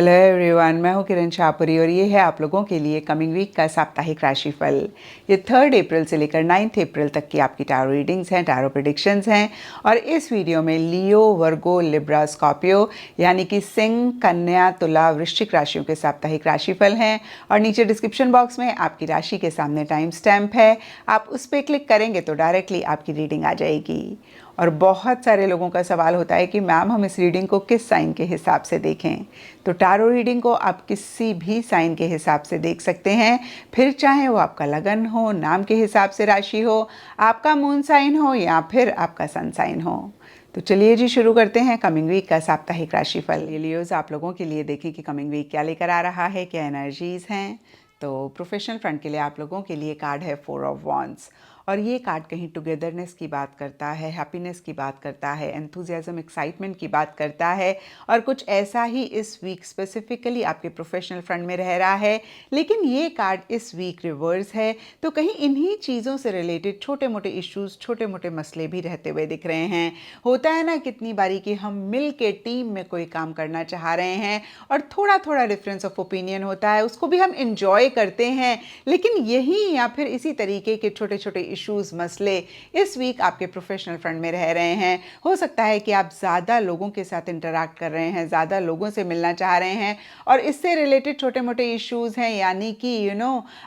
Hello everyone, मैं हूँ किरण शाहपुरी और ये है आप लोगों के लिए कमिंग वीक का साप्ताहिक राशिफल। ये 3 अप्रैल से लेकर 9 अप्रैल तक की आपकी टैरो रीडिंग्स हैं, टैरो प्रेडिक्शंस हैं। और इस वीडियो में लियो, वर्गो, लिब्रा, स्कॉर्पियो यानी कि सिंह, कन्या, तुला, वृश्चिक राशियों के साप्ताहिक राशिफल हैं। और नीचे डिस्क्रिप्शन बॉक्स में आपकी राशि के सामने टाइम स्टैम्प है, आप उस पर क्लिक करेंगे तो डायरेक्टली आपकी रीडिंग आ जाएगी। और बहुत सारे लोगों का सवाल होता है कि मैम हम इस रीडिंग को किस साइन के हिसाब से देखें। तो टैरो रीडिंग को आप किसी भी साइन के हिसाब से देख सकते हैं, फिर चाहे वो आपका लगन हो, नाम के हिसाब से राशि हो, आपका मून साइन हो या फिर आपका सन साइन हो। तो चलिए जी शुरू करते हैं कमिंग वीक का साप्ताहिक राशिफल। ये लियोज आप लोगों के लिए देखें कि कमिंग वीक क्या लेकर आ रहा है, क्या एनर्जीज हैं। तो प्रोफेशनल फ्रंट के लिए आप लोगों के लिए कार्ड है 4 ऑफ वॉन्ड्स। और ये कार्ड कहीं टुगेदरनेस की बात करता है, हैप्पीनेस की बात करता है, एंथुजियाज्म, एक्साइटमेंट की बात करता है। और कुछ ऐसा ही इस वीक स्पेसिफिकली आपके प्रोफेशनल फ्रंट में रह रहा है। लेकिन ये कार्ड इस वीक रिवर्स है, तो कहीं इन्हीं चीज़ों से रिलेटेड छोटे मोटे इश्यूज, छोटे मोटे मसले भी रहते हुए दिख रहे हैं। होता है ना कितनी बारी कि हम मिल के टीम में कोई काम करना चाह रहे हैं और थोड़ा थोड़ा डिफरेंस ऑफ ओपिनियन होता है, उसको भी हम इंजॉय करते हैं। लेकिन यही या फिर इसी तरीके के छोटे छोटे इश्यूज, मसले इस वीक आपके प्रोफेशनल फ्रंट में रह रहे हैं। हो सकता है कि आप ज़्यादा लोगों के साथ इंटरैक्ट कर रहे हैं, ज़्यादा लोगों से मिलना चाह रहे हैं और इससे रिलेटेड छोटे मोटे इश्यूज हैं, यानी कि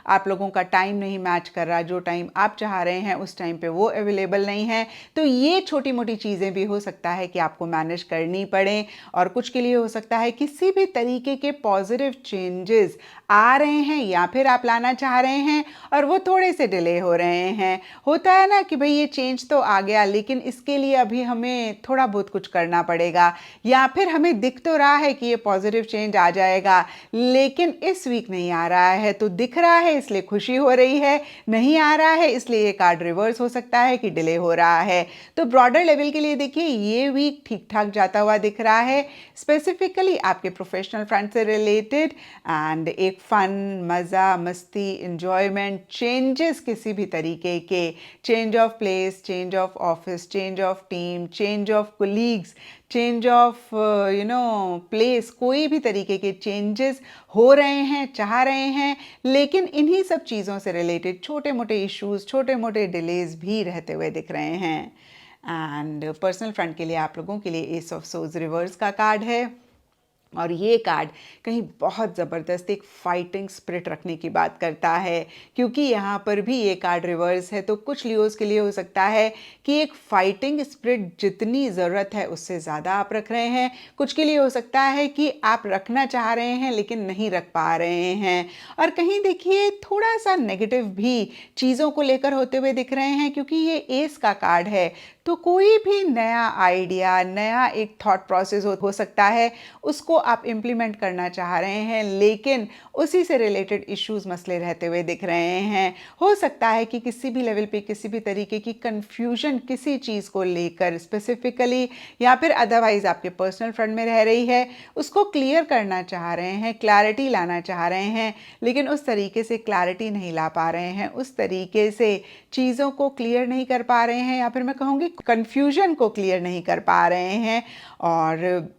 आप लोगों का टाइम नहीं मैच कर रहा, जो टाइम आप चाह रहे हैं उस टाइम पे वो अवेलेबल नहीं है। तो ये छोटी मोटी चीज़ें भी हो सकता है कि आपको मैनेज करनी पड़े। और कुछ के लिए हो सकता है किसी भी तरीके के पॉजिटिव चेंजेस आ रहे हैं या फिर आप लाना चाह रहे हैं और वो थोड़े से डिले हो रहे हैं। होता है ना कि भाई ये चेंज तो आ गया, लेकिन इसके लिए अभी हमें थोड़ा बहुत कुछ करना पड़ेगा, या फिर हमें दिख तो रहा है कि ये पॉजिटिव चेंज आ जाएगा लेकिन इस वीक नहीं आ रहा है। तो दिख रहा है इसलिए खुशी हो रही है, नहीं आ रहा है इसलिए ये कार्ड रिवर्स हो सकता है कि डिले हो रहा है। तो ब्रॉडर लेवल के लिए देखिए ये वीक ठीक ठाक जाता हुआ दिख रहा है, स्पेसिफिकली आपके प्रोफेशनल फ्रंट से रिलेटेड। एंड एक फन, मज़ा, मस्ती, इंजॉयमेंट, चेंजेस किसी भी तरीके के, change of place, change of office, change of team, change of colleagues, change of place, कोई भी तरीके के चेंजेस हो रहे हैं, चाह रहे हैं। लेकिन इन्हीं सब चीज़ों से रिलेटेड छोटे मोटे इश्यूज, छोटे मोटे डिलेज भी रहते हुए दिख रहे हैं। एंड पर्सनल फ्रंट के लिए आप लोगों के लिए एस ऑफ सोर्ड्स रिवर्स का कार्ड है। और ये कार्ड कहीं बहुत ज़बरदस्त एक फाइटिंग स्पिरिट रखने की बात करता है, क्योंकि यहाँ पर भी ये कार्ड रिवर्स है। तो कुछ लियोज के लिए हो सकता है कि एक फाइटिंग स्पिरिट जितनी ज़रूरत है उससे ज़्यादा आप रख रहे हैं। कुछ के लिए हो सकता है कि आप रखना चाह रहे हैं लेकिन नहीं रख पा रहे हैं। और कहीं देखिए थोड़ा सा नेगेटिव भी चीज़ों को लेकर होते हुए दिख रहे हैं, क्योंकि ये एस का कार्ड है। तो कोई भी नया आइडिया, नया एक थॉट प्रोसेस हो सकता है, उसको आप इम्प्लीमेंट करना चाह रहे हैं लेकिन उसी से रिलेटेड इश्यूज, मसले रहते हुए दिख रहे हैं। हो सकता है कि किसी भी लेवल पे किसी भी तरीके की कंफ्यूजन किसी चीज़ को लेकर स्पेसिफिकली या फिर अदरवाइज आपके पर्सनल फ्रंट में रह रही है, उसको क्लियर करना चाह रहे हैं, क्लैरिटी लाना चाह रहे हैं, लेकिन उस तरीके से क्लैरिटी नहीं ला पा रहे हैं, उस तरीके से चीज़ों को क्लियर नहीं कर पा रहे हैं, या फिर मैं कहूँगी कंफ्यूजन को क्लियर नहीं कर पा रहे हैं। और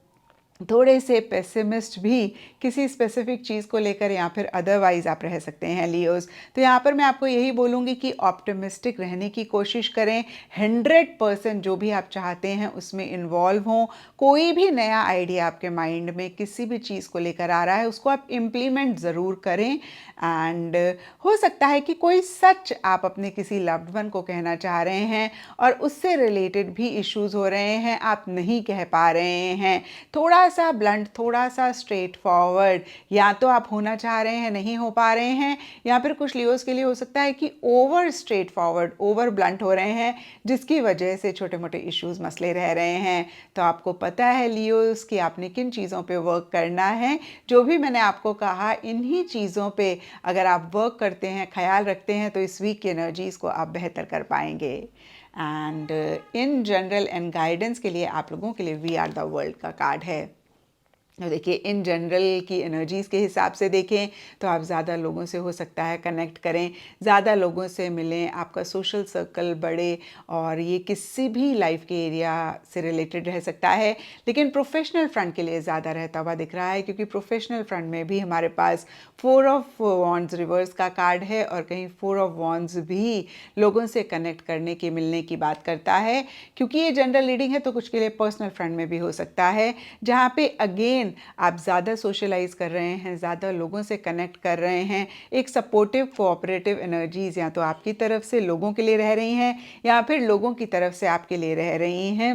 थोड़े से पेसिमिस्ट भी किसी स्पेसिफिक चीज़ को लेकर या फिर अदरवाइज आप रह सकते हैं लियोज। तो यहाँ पर मैं आपको यही बोलूँगी कि ऑप्टिमिस्टिक रहने की कोशिश करें, 100% जो भी आप चाहते हैं उसमें इन्वॉल्व हों। कोई भी नया आइडिया आपके माइंड में किसी भी चीज़ को लेकर आ रहा है उसको आप इम्प्लीमेंट ज़रूर करें। एंड हो सकता है कि कोई सच आप अपने किसी लव्ड वन को कहना चाह रहे हैं और उससे रिलेटेड भी इश्यूज हो रहे हैं, आप नहीं कह पा रहे हैं। थोड़ा सा ब्लंट, थोड़ा सा स्ट्रेट फॉरवर्ड, या तो आप होना चाह रहे हैं, नहीं हो पा रहे हैं, या फिर कुछ लियोज के लिए हो सकता है कि over straight forward, over blunt हो रहे हैं, जिसकी वजह से छोटे मोटे इश्यूज, मसले रह रहे हैं। तो आपको पता है लियोज कि आपने किन चीज़ों पे वर्क करना है। जो भी मैंने आपको कहा, इन्हीं चीज़ों पे अगर आप वर्क करते हैं, ख्याल रखते हैं, तो इस वीक की एनर्जीज़ को आप बेहतर कर पाएंगे। And in general and guidance के लिए आप लोगों के लिए वी आर द वर्ल्ड का कार्ड है। तो देखिए इन जनरल की एनर्जीज़ के हिसाब से देखें तो आप ज़्यादा लोगों से हो सकता है कनेक्ट करें, ज़्यादा लोगों से मिलें, आपका सोशल सर्कल बढ़े और ये किसी भी लाइफ के एरिया से रिलेटेड रह सकता है। लेकिन प्रोफेशनल फ्रंट के लिए ज़्यादा रहता हुआ दिख रहा है, क्योंकि प्रोफेशनल फ्रंट में भी हमारे पास 4 ऑफ वॉन्ड्स रिवर्स का कार्ड है और कहीं 4 ऑफ वॉन्ड्स भी लोगों से कनेक्ट करने की, मिलने की बात करता है। क्योंकि ये जनरल रीडिंग है तो कुछ के लिए पर्सनल फ्रंट में भी हो सकता है, जहाँ पे अगेन आप ज़्यादा सोशलाइज कर रहे हैं, ज़्यादा लोगों से कनेक्ट कर रहे हैं, एक सपोर्टिव कोऑपरेटिव एनर्जीज़ या तो आपकी तरफ से लोगों के लिए रह रही हैं या फिर लोगों की तरफ से आपके लिए रह रही हैं।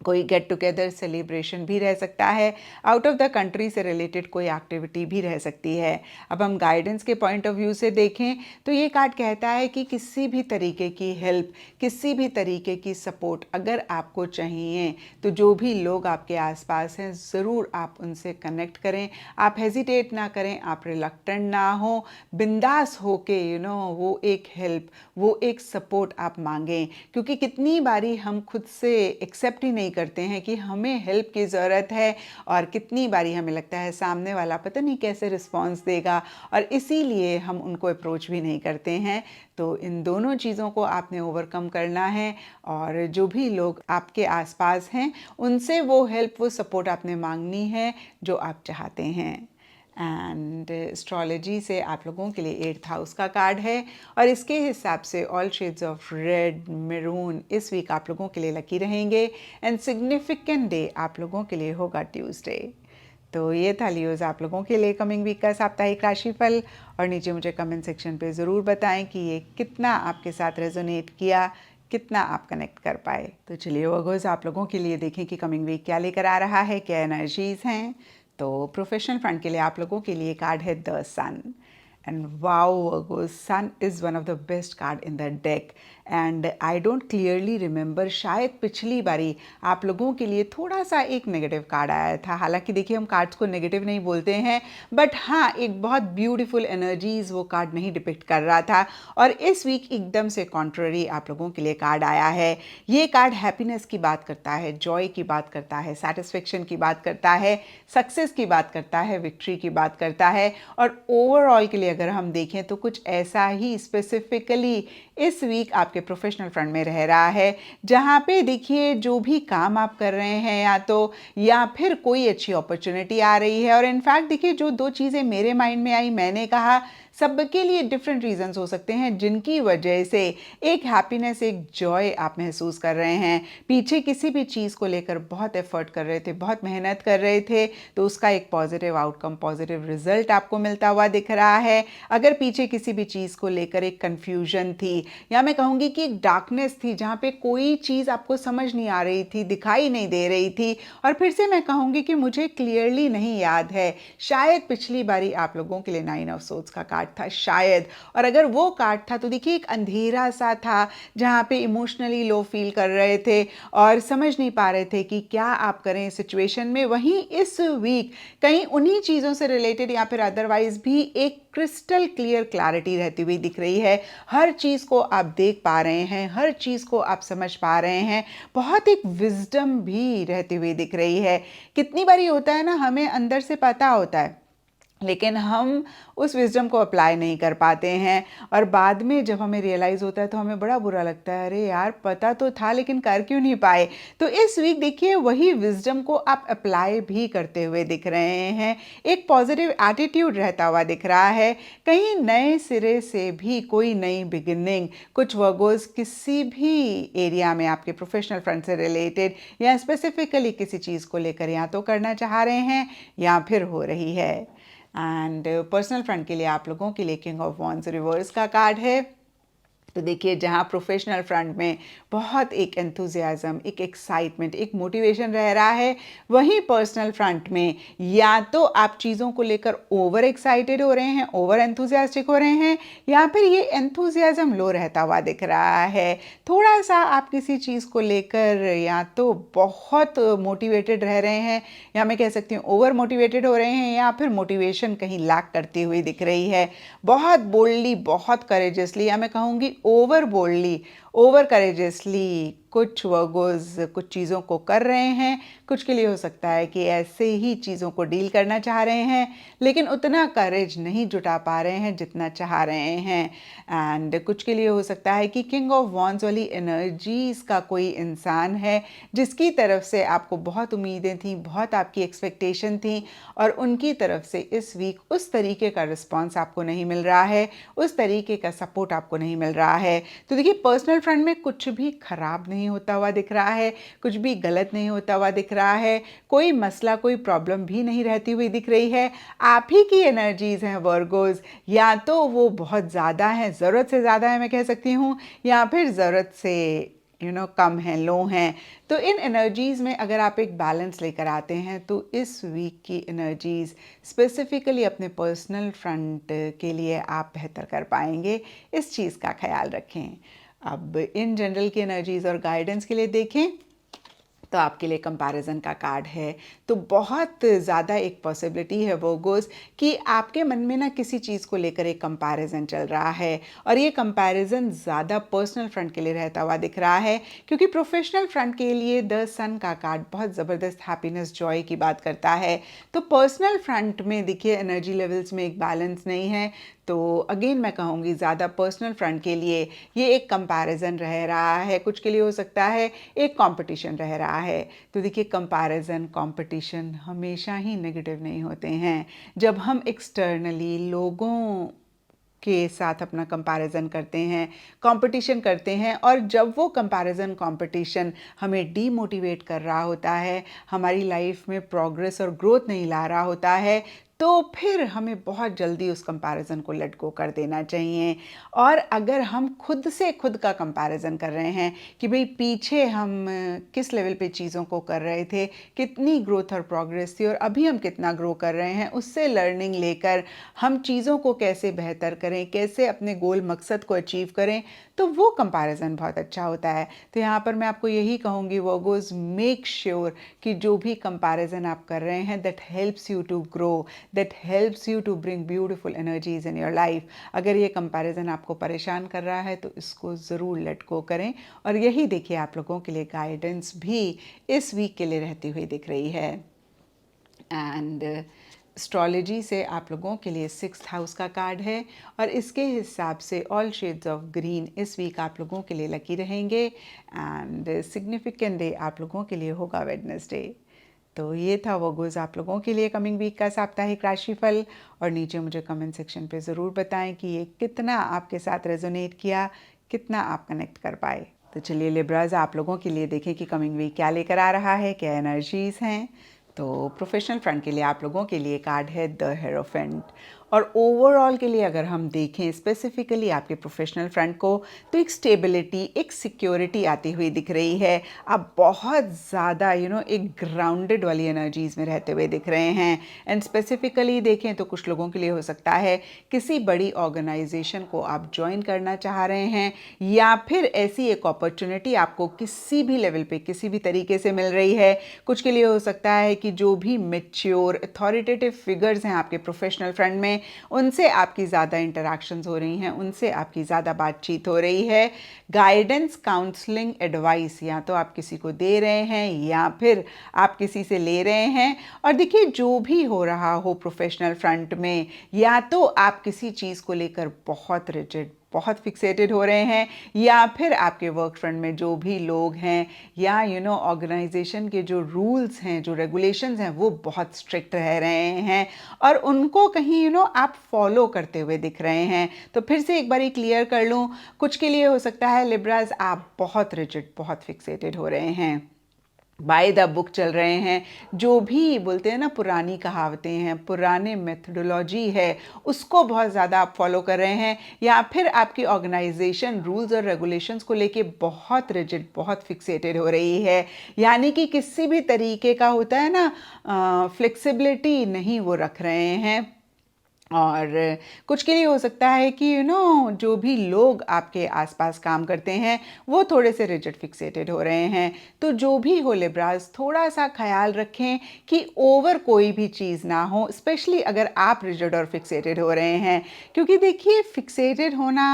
कोई गेट टुगेदर सेलिब्रेशन भी रह सकता है, आउट ऑफ द कंट्री से रिलेटेड कोई एक्टिविटी भी रह सकती है। अब हम गाइडेंस के पॉइंट ऑफ व्यू से देखें तो ये कार्ड कहता है कि किसी भी तरीके की हेल्प, किसी भी तरीके की सपोर्ट अगर आपको चाहिए तो जो भी लोग आपके आसपास हैं ज़रूर आप उनसे कनेक्ट करें। आप हेजिटेट ना करें, आप रिलक्टेंट ना हो, बिंदास हो के वो एक हेल्प, वो एक सपोर्ट आप मांगें। क्योंकि कितनी बारी हम खुद से एक्सेप्ट ही नहीं करते हैं कि हमें हेल्प की ज़रूरत है, और कितनी बारी हमें लगता है सामने वाला पता नहीं कैसे रिस्पॉन्स देगा, और इसीलिए हम उनको अप्रोच भी नहीं करते हैं। तो इन दोनों चीज़ों को आपने ओवरकम करना है, और जो भी लोग आपके आसपास हैं उनसे वो हेल्प, वो सपोर्ट आपने मांगनी है जो आप चाहते हैं। एंड एस्ट्रोलॉजी से आप लोगों के लिए 8th हाउस का कार्ड है, और इसके हिसाब से all shades of red, maroon इस वीक आप लोगों के लिए लकी रहेंगे। एंड सिग्निफिकेंट डे आप लोगों के लिए होगा ट्यूसडे। तो ये था लियोज आप लोगों के लिए कमिंग वीक का साप्ताहिक राशिफल, और नीचे मुझे कमेंट सेक्शन पे ज़रूर बताएं कि ये कितना आपके साथ रेजोनेट किया, कितना आप कनेक्ट कर पाए। तो चलिए वर्गोस आप लोगों के लिए देखें कि कमिंग वीक क्या लेकर आ रहा है, क्या एनर्जीज़ हैं। तो प्रोफेशनल फ्रंट के लिए आप लोगों के लिए कार्ड है द सन। एंड वाओ वर्गोस, sun is one of the best card in the deck. And I don't clearly remember, शायद पिछली बारी आप लोगों के लिए थोड़ा सा एक नेगेटिव कार्ड आया था। हालांकि देखिए हम कार्ड्स को नेगेटिव नहीं बोलते हैं, बट हाँ एक बहुत ब्यूटीफुल एनर्जीज वो कार्ड नहीं डिपिक्ट कर रहा था। और इस वीक एकदम से कॉन्ट्ररी आप लोगों के लिए कार्ड आया है। ये कार्ड हैप्पीनेस की बात करता है, जॉय की बात करता है, सेटिस्फेक्शन की बात करता है, सक्सेस की बात करता है, विक्ट्री की बात करता है। और ओवरऑल के लिए अगर हम देखें तो कुछ ऐसा ही स्पेसिफिकली इस वीक आपके प्रोफेशनल फ्रंट में रह रहा है, जहाँ पे देखिए जो भी काम आप कर रहे हैं या फिर कोई अच्छी अपॉर्चुनिटी आ रही है। और इनफैक्ट देखिए जो दो चीज़ें मेरे माइंड में आई, मैंने कहा सबके लिए डिफरेंट रीजंस हो सकते हैं जिनकी वजह से एक हैप्पीनेस, एक जॉय आप महसूस कर रहे हैं। पीछे किसी भी चीज़ को लेकर बहुत एफर्ट कर रहे थे, बहुत मेहनत कर रहे थे, तो उसका एक पॉजिटिव आउटकम, पॉजिटिव रिजल्ट आपको मिलता हुआ दिख रहा है। अगर पीछे किसी भी चीज़ को लेकर एक कन्फ्यूजन थी, या मैं कहूँगी कि एक डार्कनेस थी जहाँ पे कोई चीज़ आपको समझ नहीं आ रही थी, दिखाई नहीं दे रही थी, और फिर से मैं कहूँगी कि मुझे क्लियरली नहीं याद है, शायद पिछली बारी आप लोगों के लिए 9 ऑफ सोर्ड्स का कार्ड था शायद। और अगर वो कार्ड था तो देखिए एक अंधेरा सा था जहाँ पे इमोशनली लो फील कर रहे थे और समझ नहीं पा रहे थे कि क्या आप करें सिचुएशन में। वहीं इस वीक कहीं उन्हीं चीज़ों से रिलेटेड या फिर अदरवाइज भी एक क्रिस्टल क्लियर क्लैरिटी रहती हुई दिख रही है। हर चीज़ को आप देख पा रहे हैं, हर चीज़ को आप समझ पा रहे हैं, बहुत एक विजडम भी रहती हुई दिख रही है। कितनी बारी होता है ना, हमें अंदर से पता होता है लेकिन हम उस विजडम को अप्लाई नहीं कर पाते हैं, और बाद में जब हमें रियलाइज़ होता है तो हमें बड़ा बुरा लगता है, अरे यार पता तो था लेकिन कर क्यों नहीं पाए। तो इस वीक देखिए वही विजडम को आप अप्लाई भी करते हुए दिख रहे हैं, एक पॉजिटिव एटीट्यूड रहता हुआ दिख रहा है। कहीं नए सिरे से भी कोई नई बिगिनिंग कुछ वर्गोस किसी भी एरिया में आपके प्रोफेशनल फ्रंट से रिलेटेड या स्पेसिफिकली किसी चीज़ को लेकर या तो करना चाह रहे हैं या फिर हो रही है। एंड पर्सनल फ्रंट के लिए आप लोगों के लिए किंग ऑफ वॉन्ड्स रिवर्स का कार्ड है। तो देखिए जहाँ प्रोफेशनल फ्रंट में बहुत एक एंथुजियाज्म, एक एक्साइटमेंट, एक मोटिवेशन रह रहा है, वहीं पर्सनल फ्रंट में या तो आप चीज़ों को लेकर ओवर एक्साइटेड हो रहे हैं, ओवर एंथुजियास्टिक हो रहे हैं, या फिर ये एंथुजियाज्म लो रहता हुआ दिख रहा है। थोड़ा सा आप किसी चीज़ को लेकर या तो बहुत मोटिवेटेड रह रहे हैं, या मैं कह सकती हूँ ओवर मोटिवेटेड हो रहे हैं, या फिर मोटिवेशन कहीं लैक करती हुई दिख रही है। बहुत बोल्डली, बहुत करेजियसली, या मैं कहूँगी ओवर बोल्डली, ओवर करेजियसली कुछ वर्गोज कुछ चीज़ों को कर रहे हैं, कुछ के लिए हो सकता है कि ऐसे ही चीज़ों को डील करना चाह रहे हैं लेकिन उतना करेज नहीं जुटा पा रहे हैं जितना चाह रहे हैं। एंड कुछ के लिए हो सकता है कि किंग ऑफ वॉन्ड्स वाली एनर्जीज का कोई इंसान है जिसकी तरफ से आपको बहुत उम्मीदें थी, बहुत आपकी एक्सपेक्टेशन थी और उनकी तरफ से इस वीक उस तरीके का रिस्पॉन्स आपको नहीं मिल रहा है, उस तरीके का सपोर्ट आपको नहीं मिल रहा है। तो देखिए, पर्सनल फ्रंट में कुछ भी खराब नहीं होता हुआ दिख रहा है, कुछ भी गलत नहीं होता हुआ दिख रहा है, कोई मसला कोई प्रॉब्लम भी नहीं रहती हुई दिख रही है। आप ही की एनर्जीज हैं वर्गोज, या तो वो बहुत ज़्यादा हैं, ज़रूरत से ज़्यादा है मैं कह सकती हूँ, या फिर ज़रूरत से कम हैं, लो हैं। तो इन एनर्जीज़ में अगर आप एक बैलेंस लेकर आते हैं तो इस वीक की एनर्जीज़ स्पेसिफिकली अपने पर्सनल फ्रंट के लिए आप बेहतर कर पाएंगे। इस चीज़ का ख्याल रखें। अब इन जनरल की एनर्जीज़ और गाइडेंस के लिए देखें तो आपके लिए कंपैरिजन का कार्ड है। तो बहुत ज़्यादा एक पॉसिबिलिटी है वर्गोस कि आपके मन में ना किसी चीज़ को लेकर एक कंपैरिजन चल रहा है और ये कंपैरिजन ज़्यादा पर्सनल फ्रंट के लिए रहता हुआ दिख रहा है, क्योंकि प्रोफेशनल फ्रंट के लिए द सन का कार्ड बहुत ज़बरदस्त हैप्पीनेस जॉय की बात करता है। तो पर्सनल फ्रंट में देखिए एनर्जी लेवल्स में एक बैलेंस नहीं है। तो अगेन मैं कहूँगी ज़्यादा पर्सनल फ्रंट के लिए ये एक कंपैरिजन रह रहा है, कुछ के लिए हो सकता है एक कंपटीशन रह रहा है। तो देखिए, कंपैरिजन कंपटीशन हमेशा ही नेगेटिव नहीं होते हैं। जब हम एक्सटर्नली लोगों के साथ अपना कंपैरिजन करते हैं, कंपटीशन करते हैं, और जब वो कंपैरिजन कंपटीशन हमें डीमोटिवेट कर रहा होता है, हमारी लाइफ में प्रोग्रेस और ग्रोथ नहीं ला रहा होता है, तो फिर हमें बहुत जल्दी उस कंपैरिजन को लेट गो कर देना चाहिए। और अगर हम खुद से खुद का कंपैरिजन कर रहे हैं कि भाई पीछे हम किस लेवल पे चीज़ों को कर रहे थे, कितनी ग्रोथ और प्रोग्रेस थी और अभी हम कितना ग्रो कर रहे हैं, उससे लर्निंग लेकर हम चीज़ों को कैसे बेहतर करें, कैसे अपने गोल मकसद को अचीव करें, तो वो कंपैरिजन बहुत अच्छा होता है। तो यहाँ पर मैं आपको यही कहूँगी वर्गोस, मेक श्योर कि जो भी कंपैरिजन आप कर रहे हैं that helps you to grow, that helps you to bring beautiful energies in your life। अगर ये कंपैरिजन आपको परेशान कर रहा है तो इसको ज़रूर लेट गो करें। और यही देखिए आप लोगों के लिए गाइडेंस भी इस वीक के लिए रहती हुई दिख रही है। एंड एस्ट्रोलॉजी से आप लोगों के लिए 6th हाउस का कार्ड है और इसके हिसाब से ऑल शेड्स ऑफ ग्रीन इस वीक आप लोगों के लिए लकी रहेंगे। एंड सिग्निफिकेंट डे आप लोगों के लिए होगा वेडनेसडे। तो ये था वर्गोस आप लोगों के लिए कमिंग वीक का साप्ताहिक राशिफल। और नीचे मुझे कमेंट सेक्शन पे ज़रूर बताएं कि ये कितना आपके साथ रेजोनेट किया, कितना आप कनेक्ट कर पाए। तो चलिए लिब्राज, आप लोगों के लिए देखें कि कमिंग वीक क्या लेकर आ रहा है, क्या एनर्जीज़ हैं। तो प्रोफेशनल फ्रंट के लिए आप लोगों के लिए कार्ड है द हेरोफेंट। और ओवरऑल के लिए अगर हम देखें स्पेसिफिकली आपके प्रोफेशनल फ्रंट को, तो एक स्टेबिलिटी, एक सिक्योरिटी आती हुई दिख रही है। आप बहुत ज़्यादा एक ग्राउंडेड वाली एनर्जीज़ में रहते हुए दिख रहे हैं। एंड स्पेसिफिकली देखें तो कुछ लोगों के लिए हो सकता है किसी बड़ी ऑर्गेनाइजेशन को आप ज्वाइन करना चाह रहे हैं, या फिर ऐसी एक अपॉर्चुनिटी आपको किसी भी लेवल पे किसी भी तरीके से मिल रही है। कुछ के लिए हो सकता है कि जो भी मैच्योर अथॉरिटेटिव फिगर्स हैं आपके प्रोफेशनल फ्रंट में, उनसे आपकी ज़्यादा इंटरैक्शंस हो रही हैं, उनसे आपकी ज़्यादा बातचीत हो रही है। गाइडेंस, काउंसलिंग, एडवाइस या तो आप किसी को दे रहे हैं या फिर आप किसी से ले रहे हैं। और देखिए, जो भी हो रहा हो प्रोफेशनल फ्रंट में, या तो आप किसी चीज़ को लेकर बहुत रिजिड, बहुत फिक्सेटेड हो रहे हैं, या फिर आपके वर्क फ्रंट में जो भी लोग हैं या ऑर्गेनाइजेशन के जो रूल्स हैं, जो रेगुलेशंस हैं, वो बहुत स्ट्रिक्ट रह रहे हैं और उनको कहीं आप फॉलो करते हुए दिख रहे हैं। तो फिर से एक बार क्लियर कर लूँ, कुछ के लिए हो सकता है लिब्राज आप बहुत रिजिड, बहुत फिक्सेटेड हो रहे हैं, बाय द बुक चल रहे हैं। जो भी बोलते हैं ना, पुरानी कहावतें हैं, पुराने मेथडोलॉजी है, उसको बहुत ज़्यादा आप फॉलो कर रहे हैं, या फिर आपकी ऑर्गेनाइजेशन रूल्स और रेगुलेशंस को लेके बहुत रिजिड, बहुत फिक्सेटेड हो रही है। यानी कि किसी भी तरीके का होता है ना फ्लेक्सिबिलिटी नहीं वो रख रहे हैं। और कुछ के लिए हो सकता है कि जो भी लोग आपके आसपास काम करते हैं वो थोड़े से रिजिड, फिक्सेटेड हो रहे हैं। तो जो भी हो लिब्राज, थोड़ा सा ख्याल रखें कि ओवर कोई भी चीज़ ना हो, स्पेशली अगर आप रिजिड और फिक्सेटेड हो रहे हैं। क्योंकि देखिए, फिक्सेटेड होना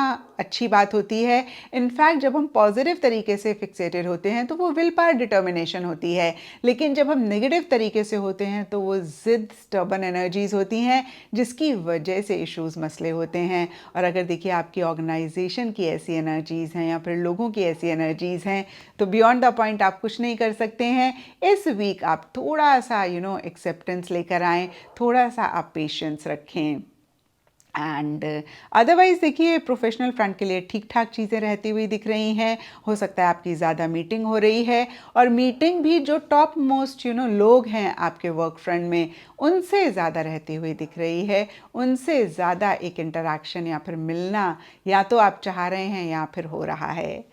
अच्छी बात होती है। इनफैक्ट जब हम पॉजिटिव तरीके से फिक्सेटेड होते हैं तो वो विल पावर डिटर्मिनेशन होती है, लेकिन जब हम नेगेटिव तरीके से होते हैं तो वो ज़िद स्टबर्न एनर्जीज़ होती हैं, जिसकी वजह से इश्यूज़ मसले होते हैं। और अगर देखिए आपकी ऑर्गेनाइजेशन की ऐसी एनर्जीज़ हैं या फिर लोगों की ऐसी एनर्जीज़ हैं तो बियॉन्ड द पॉइंट आप कुछ नहीं कर सकते हैं। इस वीक आप थोड़ा सा एक्सेप्टेंस लेकर आएँ, थोड़ा सा आप पेशेंस रखें। एंड अदरवाइज़ देखिए प्रोफेशनल फ्रंट के लिए ठीक ठाक चीज़ें रहती हुई दिख रही हैं। हो सकता है आपकी ज़्यादा मीटिंग हो रही है, और मीटिंग भी जो टॉप मोस्ट लोग हैं आपके वर्क फ्रंट में, उनसे ज़्यादा रहती हुई दिख रही है। उनसे ज़्यादा एक इंटरेक्शन या फिर मिलना या तो आप चाह रहे हैं या फिर हो रहा है।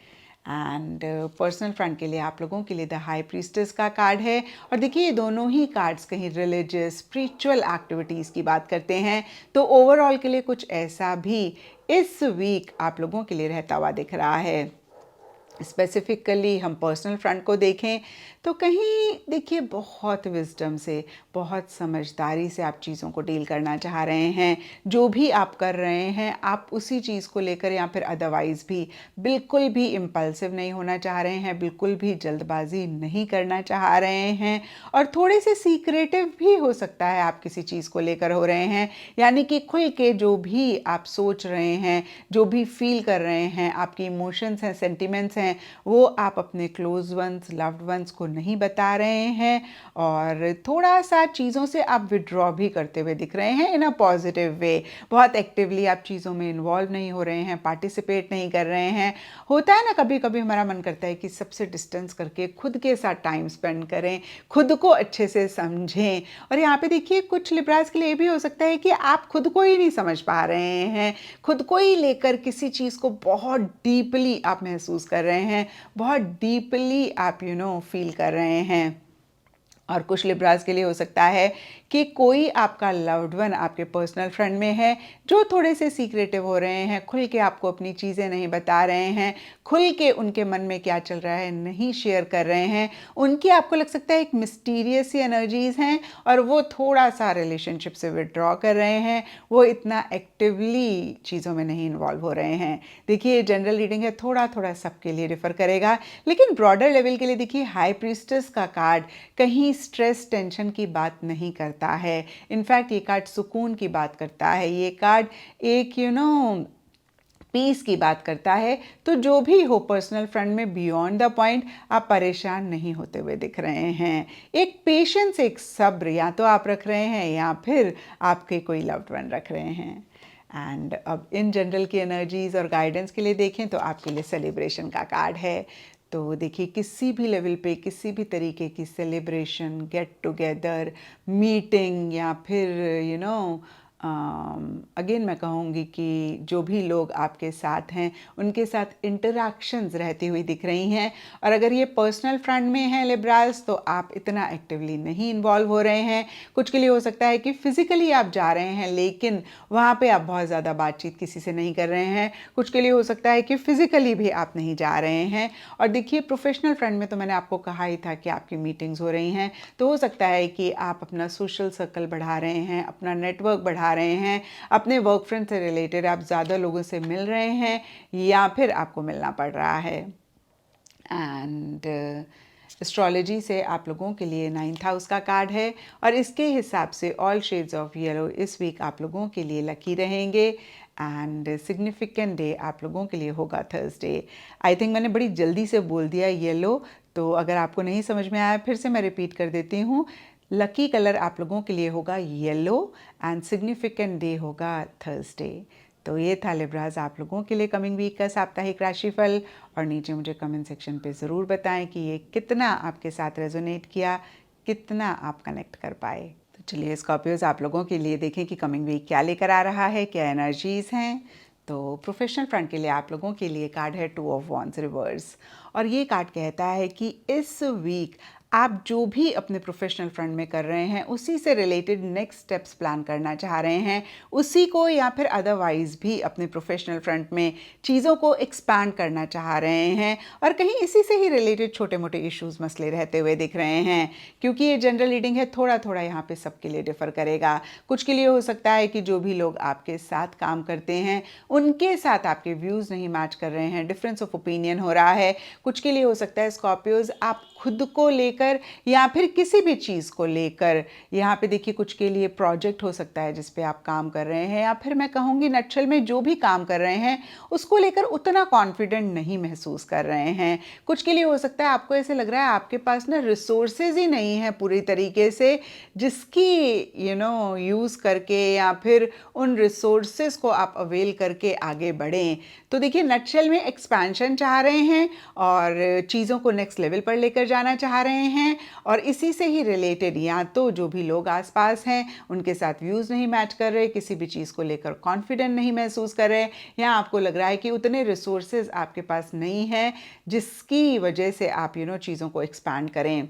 एंड पर्सनल फ्रंट के लिए आप लोगों के लिए द हाई प्रीस्टेस का कार्ड है। और देखिए ये दोनों ही कार्ड्स कहीं रिलीजियस स्पिरिचुअल एक्टिविटीज़ की बात करते हैं, तो ओवरऑल के लिए कुछ ऐसा भी इस वीक आप लोगों के लिए रहता हुआ दिख रहा है। स्पेसिफिकली हम पर्सनल फ्रंट को देखें तो कहीं देखिए बहुत विजडम से, बहुत समझदारी से आप चीज़ों को डील करना चाह रहे हैं। जो भी आप कर रहे हैं आप उसी चीज़ को लेकर या फिर अदरवाइज़ भी बिल्कुल भी इम्पल्सिव नहीं होना चाह रहे हैं, बिल्कुल भी जल्दबाजी नहीं करना चाह रहे हैं, और थोड़े से सीक्रेटिव भी हो सकता है आप किसी चीज़ को लेकर हो रहे हैं। यानी कि खुल के जो भी आप सोच रहे हैं, जो भी फील कर रहे हैं, आपकी इमोशंस हैं, सेंटिमेंट्स हैं, वो आप अपने क्लोज वंस, लव्ड वंस को नहीं बता रहे हैं, और थोड़ा सा चीज़ों से आप विड्रॉ भी करते हुए दिख रहे हैं इन अ पॉजिटिव वे। बहुत एक्टिवली आप चीज़ों में इन्वॉल्व नहीं हो रहे हैं, पार्टिसिपेट नहीं कर रहे हैं। होता है ना कभी कभी हमारा मन करता है कि सबसे डिस्टेंस करके खुद के साथ टाइम स्पेंड करें, खुद को अच्छे से समझें। और यहाँ पे देखिए कुछ लिब्रास के लिए भी हो सकता है कि आप खुद को ही नहीं समझ पा रहे हैं, खुद को ही लेकर किसी चीज़ को बहुत डीपली आप महसूस कर रहे हैं, बहुत डीपली आप फील कर रहे हैं। और कुछ लिब्रास के लिए हो सकता है कि कोई आपका लव्ड वन आपके पर्सनल फ्रेंड में है जो थोड़े से सीक्रेटिव हो रहे हैं, खुल के आपको अपनी चीज़ें नहीं बता रहे हैं, खुल के उनके मन में क्या चल रहा है नहीं शेयर कर रहे हैं। उनकी आपको लग सकता है एक मिस्टीरियस सी एनर्जीज़ हैं, और वो थोड़ा सा रिलेशनशिप से विड्रॉ कर रहे हैं, वो इतना एक्टिवली चीज़ों में नहीं इन्वॉल्व हो रहे हैं। देखिए जनरल रीडिंग है, थोड़ा थोड़ा सबके लिए डिफ़र करेगा, लेकिन ब्रॉडर लेवल के लिए देखिए हाई प्रीस्टेस का कार्ड कहीं स्ट्रेस टेंशन की बात नहीं करता है। इनफैक्ट ये कार्ड सुकून की बात करता है, ये कार्ड एक पीस की बात करता है। तो जो भी हो पर्सनल फ्रंट में बियॉन्ड द पॉइंट आप परेशान नहीं होते हुए दिख रहे हैं। एक पेशेंस, एक सब्र या तो आप रख रहे हैं या फिर आपके कोई लव्ड वन रख रहे हैं। एंड अब इन जनरल की एनर्जीज़ और गाइडेंस के लिए देखें तो आपके लिए सेलिब्रेशन का कार्ड है। तो देखिए किसी भी लेवल पे किसी भी तरीके की सेलिब्रेशन, गेट टुगेदर, मीटिंग या फिर अगेन मैं कहूँगी कि जो भी लोग आपके साथ हैं उनके साथ इंटरैक्शंस रहती हुई दिख रही हैं। और अगर ये पर्सनल फ्रंट में है लिब्राल्स तो आप इतना एक्टिवली नहीं इन्वॉल्व हो रहे हैं। कुछ के लिए हो सकता है कि फिज़िकली आप जा रहे हैं लेकिन वहाँ पे आप बहुत ज़्यादा बातचीत किसी से नहीं कर रहे हैं। कुछ के लिए हो सकता है कि फिज़िकली भी आप नहीं जा रहे हैं। और देखिए प्रोफेशनल फ्रंट में तो मैंने आपको कहा ही था कि आपकी मीटिंग्स हो रही हैं, तो हो सकता है कि आप अपना सोशल सर्कल बढ़ा रहे हैं, अपना नेटवर्क बढ़ा रहे हैं, अपने वर्क फ्रेंड से रिलेटेड आप ज़्यादा लोगों से मिल रहे हैं या फिर आपको मिलना पड़ रहा है। एंड एस्ट्रोलॉजी से आप लोगों के लिए 9th हाउस का कार्ड है, और इसके हिसाब से ऑल शेड्स ऑफ येलो इस वीक आप लोगों के लिए लकी रहेंगे। एंड सिग्निफिकेंट डे आप लोगों के लिए होगा थर्सडे। आई थिंक मैंने बड़ी जल्दी से बोल दिया येलो, तो अगर आपको नहीं समझ में आया फिर से मैं रिपीट कर देती हूँ। लकी कलर आप लोगों के लिए होगा येलो एंड सिग्निफिकेंट डे होगा थर्सडे। तो ये था लिब्रास आप लोगों के लिए कमिंग वीक का साप्ताहिक राशिफल। और नीचे मुझे कमेंट सेक्शन पे ज़रूर बताएं कि ये कितना आपके साथ रेजोनेट किया, कितना आप कनेक्ट कर पाए। तो चलिए स्कॉर्पियोज आप लोगों के लिए देखें कि कमिंग वीक क्या लेकर आ रहा है, क्या एनर्जीज़ हैं। तो प्रोफेशनल फ्रंट के लिए आप लोगों के लिए कार्ड है 2 ऑफ वॉन्ड्स रिवर्स, और ये कार्ड कहता है कि इस वीक आप जो भी अपने प्रोफेशनल फ्रंट में कर रहे हैं उसी से रिलेटेड नेक्स्ट स्टेप्स प्लान करना चाह रहे हैं, उसी को या फिर अदरवाइज भी अपने प्रोफेशनल फ्रंट में चीज़ों को एक्सपैंड करना चाह रहे हैं और कहीं इसी से ही रिलेटेड छोटे मोटे इश्यूज मसले रहते हुए दिख रहे हैं। क्योंकि ये जनरल रीडिंग है, थोड़ा थोड़ा यहाँ पे सबके लिए डिफर करेगा। कुछ के लिए हो सकता है कि जो भी लोग आपके साथ काम करते हैं उनके साथ आपके व्यूज़ नहीं मैच कर रहे हैं, डिफरेंस ऑफ ओपिनियन हो रहा है। कुछ के लिए हो सकता है स्कॉर्पियोज आप खुद को लेकर या फिर किसी भी चीज़ को लेकर, यहाँ पे देखिए कुछ के लिए प्रोजेक्ट हो सकता है जिस पे आप काम कर रहे हैं, या फिर मैं कहूँगी नटशल में जो भी काम कर रहे हैं उसको लेकर उतना कॉन्फिडेंट नहीं महसूस कर रहे हैं। कुछ के लिए हो सकता है आपको ऐसे लग रहा है आपके पास ना रिसोर्सेज ही नहीं है पूरी तरीके से जिसकी यूज़ करके या फिर उन रिसोर्सेज को आप अवेल करके आगे बढ़ें। तो देखिए नटशल में एक्सपेंशन चाह रहे हैं और चीज़ों को नेक्स्ट लेवल पर लेकर जाना चाह रहे हैं, और इसी से ही रिलेटेड या तो जो भी लोग आसपास हैं उनके साथ व्यूज़ नहीं मैच कर रहे, किसी भी चीज़ को लेकर कॉन्फिडेंट नहीं महसूस कर रहे, या आपको लग रहा है कि उतने रिसोर्सेज आपके पास नहीं है जिसकी वजह से आप चीज़ों को एक्सपैंड करें।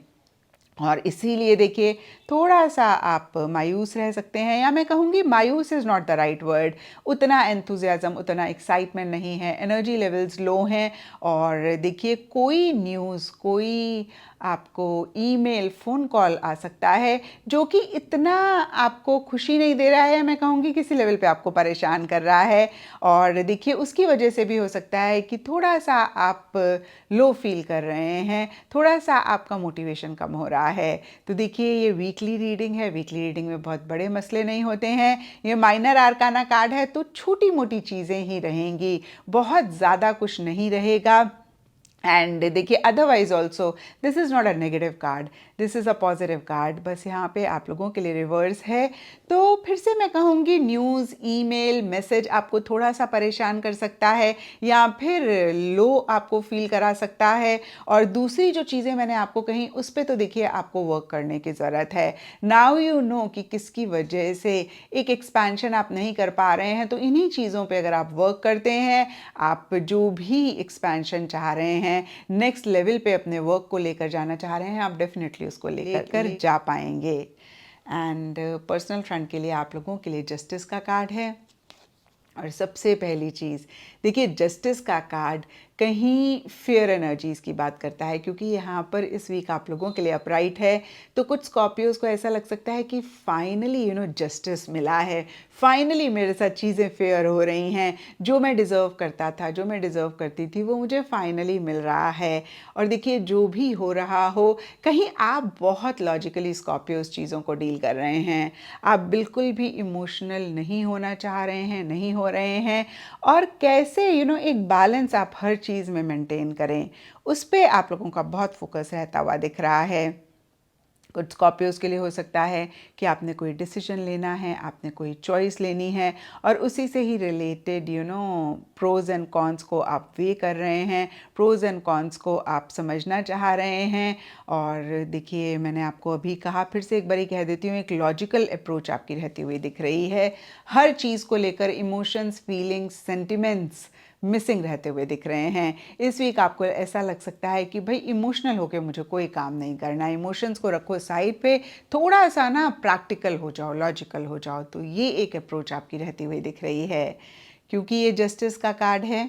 और इसीलिए देखिए थोड़ा सा आप मायूस रह सकते हैं, या मैं कहूँगी मायूस is not the right word, उतना एंथुजियाज़म, उतना एक्साइटमेंट नहीं है, एनर्जी लेवल्स लो हैं। और देखिए कोई न्यूज़, कोई आपको ईमेल, फ़ोन कॉल आ सकता है जो कि इतना आपको खुशी नहीं दे रहा है, मैं कहूँगी किसी लेवल पे आपको परेशान कर रहा है। और देखिए उसकी वजह से भी हो सकता है कि थोड़ा सा आप लो फील कर रहे हैं, थोड़ा सा आपका मोटिवेशन कम हो रहा है। तो देखिए ये वीकली रीडिंग है, वीकली रीडिंग में बहुत बड़े मसले नहीं होते हैं, ये माइनर आर्काना कार्ड है तो छोटी मोटी चीज़ें ही रहेंगी, बहुत ज़्यादा कुछ नहीं रहेगा। एंड देखिए otherwise also this is not a negative card, this is a positive card. बस यहाँ पे आप लोगों के लिए रिवर्स है। तो फिर से मैं कहूँगी न्यूज़, ईमेल, मैसेज आपको थोड़ा सा परेशान कर सकता है या फिर लो आपको फील करा सकता है। और दूसरी जो चीज़ें मैंने आपको कही उस पर तो देखिए आपको वर्क करने की ज़रूरत है। नाउ यू नो कि किसकी वजह से एक एक्सपेंशन आप नहीं कर पा रहे हैं, तो इन्हीं चीज़ों पे अगर आप वर्क करते हैं, आप जो भी एक्सपेंशन चाह रहे हैं, नेक्स्ट लेवल पे अपने वर्क को लेकर जाना चाह रहे हैं, आप डेफिनेटली उसको लेकर जा पाएंगे। एंड पर्सनल फ्रंट के लिए आप लोगों के लिए जस्टिस का कार्ड है। और सबसे पहली चीज़ देखिए जस्टिस का कार्ड कहीं फेयर एनर्जीज़ की बात करता है, क्योंकि यहाँ पर इस वीक आप लोगों के लिए अपराइट है। तो कुछ स्कॉर्पियोज को ऐसा लग सकता है कि फाइनली जस्टिस मिला है, फाइनली मेरे साथ चीज़ें फेयर हो रही हैं, जो मैं डिज़र्व करता था, जो मैं डिज़र्व करती थी वो मुझे फाइनली मिल रहा है। और देखिए जो भी हो रहा हो, कहीं आप बहुत लॉजिकली स्कॉर्पियोज चीज़ों को डील कर रहे हैं, आप बिल्कुल भी इमोशनल नहीं होना चाह रहे हैं, नहीं हो रहे हैं। और कैसे एक बैलेंस आप हर चीज़ में मेंटेन करें, उस पे आप लोगों का बहुत फोकस रहता हुआ दिख रहा है। कुछ स्कॉर्पियोज के लिए हो सकता है कि आपने कोई डिसीजन लेना है, आपने कोई चॉइस लेनी है और उसी से ही रिलेटेड प्रोज एंड कॉन्स को आप वे कर रहे हैं, प्रोज एंड कॉन्स को आप समझना चाह रहे हैं। और देखिए मैंने आपको अभी कहा, फिर से एक बारी कह देती हूँ, एक लॉजिकल अप्रोच आपकी रहती हुई दिख रही है। हर चीज़ को लेकर इमोशंस, फीलिंग्स, सेंटिमेंट्स मिसिंग रहते हुए दिख रहे हैं। इस वीक आपको ऐसा लग सकता है कि भाई इमोशनल होके मुझे कोई काम नहीं करना, इमोशंस को रखो साइड पे, थोड़ा सा ना प्रैक्टिकल हो जाओ, लॉजिकल हो जाओ। तो ये एक अप्रोच आपकी रहती हुई दिख रही है। क्योंकि ये जस्टिस का कार्ड है,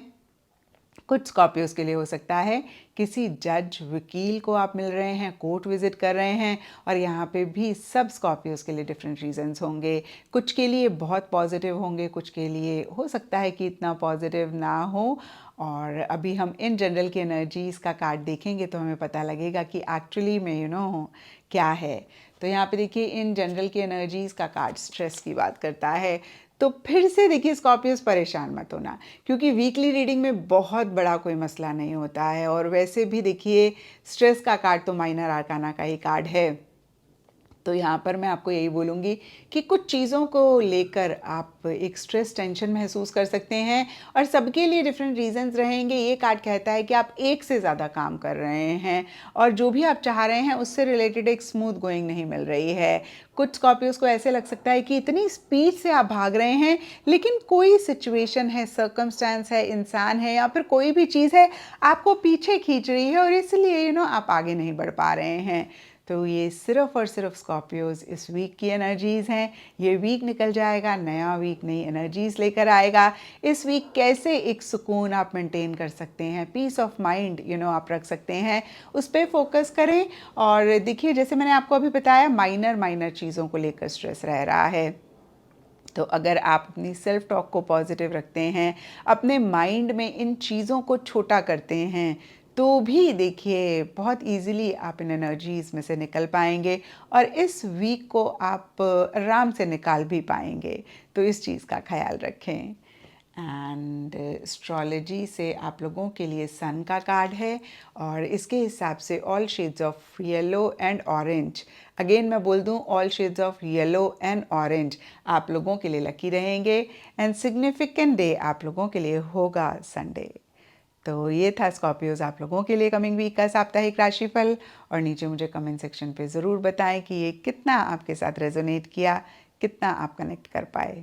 कुछ स्कॉर्पियोज के लिए हो सकता है किसी जज, वकील को आप मिल रहे हैं, कोर्ट विजिट कर रहे हैं, और यहाँ पे भी सब स्कॉर्पियोज के लिए डिफरेंट रीजंस होंगे। कुछ के लिए बहुत पॉजिटिव होंगे, कुछ के लिए हो सकता है कि इतना पॉजिटिव ना हो। और अभी हम इन जनरल की एनर्जीज़ का कार्ड देखेंगे तो हमें पता लगेगा कि एक्चुअली में क्या है। तो यहाँ पे देखिए इन जनरल की एनर्जीज़ का कार्ड स्ट्रेस की बात करता है। तो फिर से देखिए स्कॉर्पियोज परेशान मत होना, क्योंकि वीकली रीडिंग में बहुत बड़ा कोई मसला नहीं होता है। और वैसे भी देखिए स्ट्रेस का कार्ड तो माइनर आर्काना का ही कार्ड है। तो यहाँ पर मैं आपको यही बोलूँगी कि कुछ चीज़ों को लेकर आप एक स्ट्रेस टेंशन महसूस कर सकते हैं और सबके लिए डिफरेंट रीजंस रहेंगे। ये कार्ड कहता है कि आप एक से ज़्यादा काम कर रहे हैं और जो भी आप चाह रहे हैं उससे रिलेटेड एक स्मूथ गोइंग नहीं मिल रही है। कुछ स्कॉर्पियोज को ऐसे लग सकता है कि इतनी स्पीड से आप भाग रहे हैं लेकिन कोई सिचुएशन है, सर्कमस्टेंस है, इंसान है या फिर कोई भी चीज़ है आपको पीछे खींच रही है और इसलिए आप आगे नहीं बढ़ पा रहे हैं। तो ये सिर्फ और सिर्फ स्कॉर्पियोज इस वीक की एनर्जीज़ हैं। ये वीक निकल जाएगा, नया वीक नई एनर्जीज़ लेकर आएगा। इस वीक कैसे एक सुकून आप मेंटेन कर सकते हैं, पीस ऑफ माइंड आप रख सकते हैं, उस पर फोकस करें। और देखिए, जैसे मैंने आपको अभी बताया, माइनर चीज़ों को लेकर स्ट्रेस रह रहा है। तो अगर आप अपनी सेल्फ टॉक को पॉजिटिव रखते हैं, अपने माइंड में इन चीज़ों को छोटा करते हैं, तो भी देखिए बहुत इजीली आप इन एनर्जीज़ में से निकल पाएंगे और इस वीक को आप आराम से निकाल भी पाएंगे। तो इस चीज़ का ख्याल रखें। एंड एस्ट्रोलॉजी से आप लोगों के लिए सन का कार्ड है और इसके हिसाब से all shades of yellow and orange, again मैं बोल दूं, all shades of yellow and orange आप लोगों के लिए लकी रहेंगे। एंड सिग्निफिकेंट डे आप लोगों के लिए होगा संडे। तो ये था स्कॉर्पियोज आप लोगों के लिए कमिंग वीक का साप्ताहिक राशिफल। और नीचे मुझे कमेंट सेक्शन पे ज़रूर बताएं कि ये कितना आपके साथ रेजोनेट किया, कितना आप कनेक्ट कर पाए।